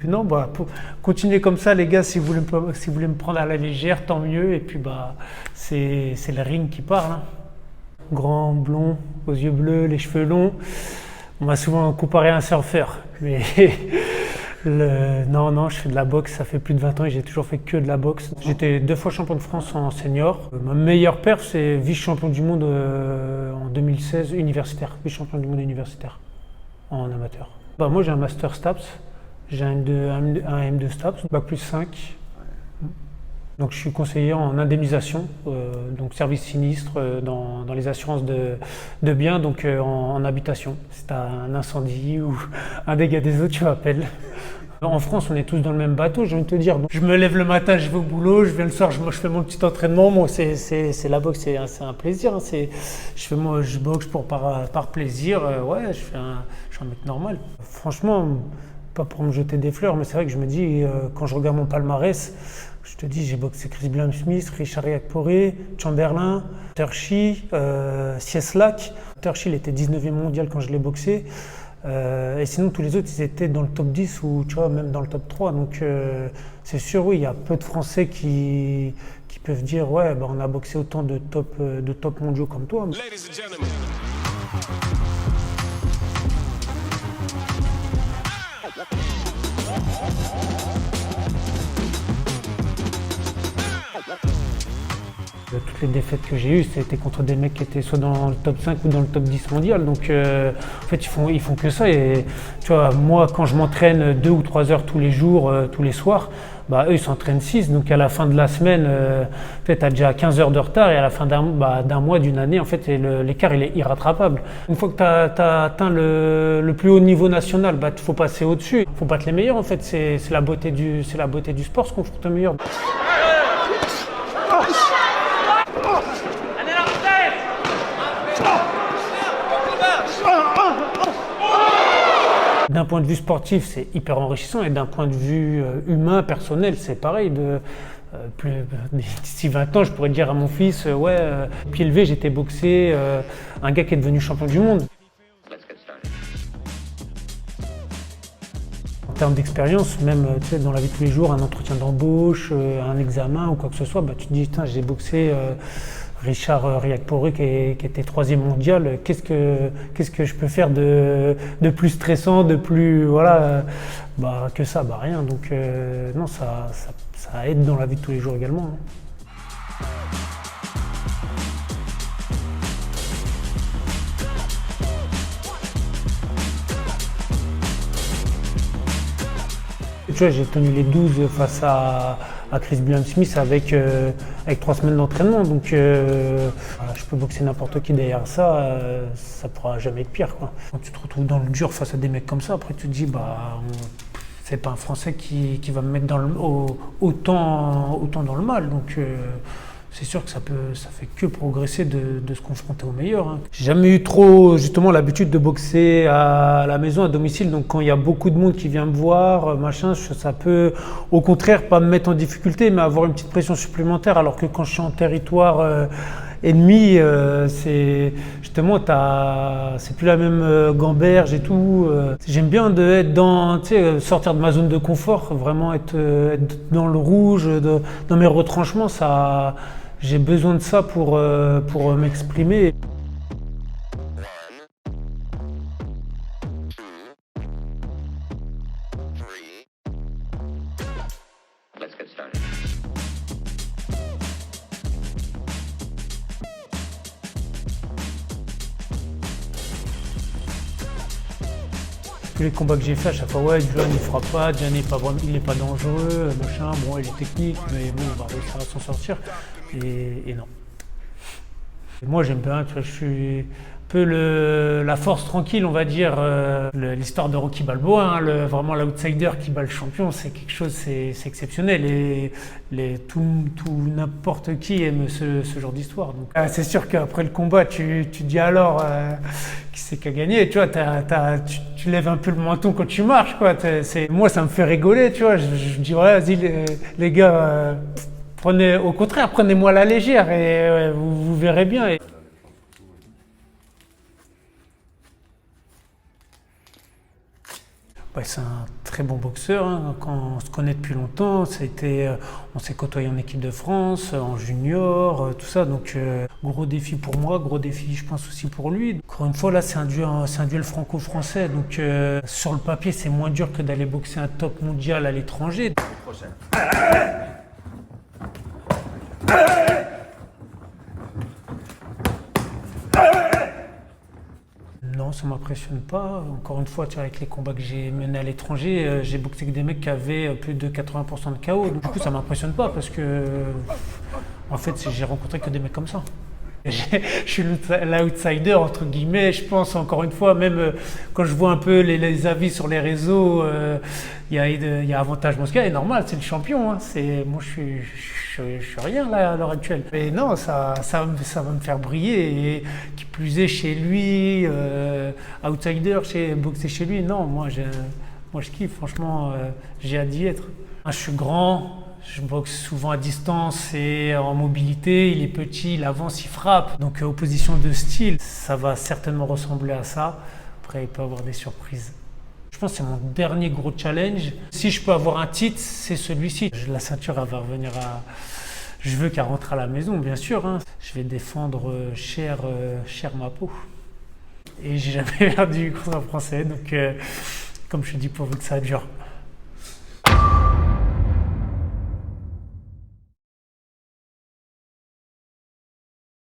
Non, bah, pour continuer comme ça, les gars, si vous voulez me prendre à la légère, tant mieux. Et puis, bah, c'est le ring qui parle, hein. Grand, blond, aux yeux bleus, les cheveux longs. On m'a souvent comparé à un surfeur. Mais non, je fais de la boxe, ça fait plus de 20 ans et j'ai toujours fait que de la boxe. J'étais 2 fois champion de France en senior. Ma meilleure perf, c'est vice-champion du monde en 2016, universitaire. Vice-champion du monde universitaire en amateur. Bah, moi, j'ai un master STAPS. J'ai un M2 STAPS, bac plus 5. Donc je suis conseiller en indemnisation, donc service sinistre dans les assurances de biens, donc en habitation. Si tu as un incendie ou un dégât des eaux, tu m'appelles. En France, on est tous dans le même bateau, j'ai envie de te dire. Donc, je me lève le matin, je vais au boulot, je viens le soir, je fais mon petit entraînement. Moi, c'est la boxe, c'est un plaisir, hein. Je boxe par plaisir. Ouais, je suis un mec normal. Franchement, pas pour me jeter des fleurs, mais c'est vrai que je me dis, quand je regarde mon palmarès, je te dis, j'ai boxé Chris Blum-Smith, Richard Riakporé, Chamberlain, Terchi, Cieslak. Terchi, il était 19e mondial quand je l'ai boxé. Et sinon, tous les autres, ils étaient dans le top 10 ou tu vois, même dans le top 3. Donc, c'est sûr, oui, il y a peu de Français qui peuvent dire, ouais, bah, on a boxé autant de top mondiaux comme toi. Ladies and gentlemen. Toutes les défaites que j'ai eues, c'était contre des mecs qui étaient soit dans le top 5 ou dans le top 10 mondial. Donc en fait, ils font que ça. Et tu vois, moi, quand je m'entraîne 2 ou 3 heures tous les jours, tous les soirs, bah, eux, ils s'entraînent 6. Donc à la fin de la semaine, peut-être tu as déjà 15 heures de retard. Et à la fin d'un mois, d'une année, en fait, l'écart, il est irrattrapable. Une fois que tu as atteint le plus haut niveau national, bah, il faut passer au-dessus. Il faut battre les meilleurs. En fait, c'est la beauté du sport, se confronter aux meilleurs. D'un point de vue sportif, c'est hyper enrichissant et d'un point de vue humain, personnel, c'est pareil. D'ici 20 ans, je pourrais dire à mon fils, pied levé, j'étais boxé, un gars qui est devenu champion du monde. En termes d'expérience, même tu sais, dans la vie de tous les jours, un entretien d'embauche, un examen ou quoi que ce soit, bah, tu te dis, j'ai boxé Richard Riakporé qui était 3e mondial, qu'est-ce que je peux faire de plus stressant, de plus que ça, bah rien. Donc non, ça aide dans la vie de tous les jours également, hein. Tu vois, j'ai tenu les 12 face à Chris Blum-Smith avec 3 semaines d'entraînement. Donc, je peux boxer n'importe qui derrière ça, ça pourra jamais être pire, quoi. Quand tu te retrouves dans le dur face à des mecs comme ça, après tu te dis, c'est pas un Français qui va me mettre autant dans le mal. Donc, c'est sûr que ça fait que progresser de se confronter aux meilleurs, hein. J'ai jamais eu trop justement l'habitude de boxer à la maison, à domicile. Donc quand il y a beaucoup de monde qui vient me voir, ça peut au contraire pas me mettre en difficulté, mais avoir une petite pression supplémentaire. Alors que quand je suis en territoire ennemi, c'est justement c'est plus la même gamberge et tout. J'aime bien sortir de ma zone de confort, vraiment être dans le rouge, dans mes retranchements. J'ai besoin de ça pour m'exprimer. Tous les combats que j'ai fait à chaque fois, ouais, Juan il frappe pas, Diane il est pas dangereux, machin, bon il est technique, mais bon on va réussir à s'en sortir. Et non. Et moi j'aime bien, tu vois, je suis un peu la force tranquille, on va dire. L'histoire de Rocky Balboa, hein, vraiment l'outsider qui bat le champion, c'est quelque chose, c'est exceptionnel. Et n'importe qui aime ce genre d'histoire. Donc, c'est sûr qu'après le combat, tu dis alors qui c'est qui a gagné. Tu vois, tu lèves un peu le menton quand tu marches, quoi. Moi, ça me fait rigoler, tu vois. Je dis ouais, vas-y les gars, prenez-moi à la légère et vous verrez bien. Ouais, c'est un Très bon boxeur, hein. Quand on se connaît depuis longtemps, on s'est côtoyé en équipe de France, en junior, tout ça. Donc gros défi pour moi, gros défi je pense aussi pour lui. Encore une fois là c'est un duel franco-français. Donc sur le papier c'est moins dur que d'aller boxer un top mondial à l'étranger. Non, ça ne m'impressionne pas. Encore une fois, tu vois, avec les combats que j'ai menés à l'étranger, j'ai boxé avec des mecs qui avaient plus de 80% de KO. Du coup, ça ne m'impressionne pas parce que, en fait, j'ai rencontré que des mecs comme ça. Je suis l'outsider, entre guillemets, je pense, encore une fois, même quand je vois un peu les avis sur les réseaux, il y a avantage Mosca, et normal, c'est le champion. Hein. Moi, je suis rien là à l'heure actuelle. Mais non, ça va me faire briller. Et qui plus est, chez lui, outsider, boxer chez lui, non, moi je kiffe, franchement, j'ai hâte d'y être. Je suis grand. Je boxe souvent à distance et en mobilité. Il est petit, il avance, il frappe. Donc, opposition de style, ça va certainement ressembler à ça. Après, il peut y avoir des surprises. Je pense que c'est mon dernier gros challenge. Si je peux avoir un titre, c'est celui-ci. La ceinture, elle va revenir à. Je veux qu'elle rentre à la maison, bien sûr. Hein. Je vais défendre cher ma peau. Et j'ai jamais perdu contre un Français. Donc, comme je te dis, pourvu que ça dure.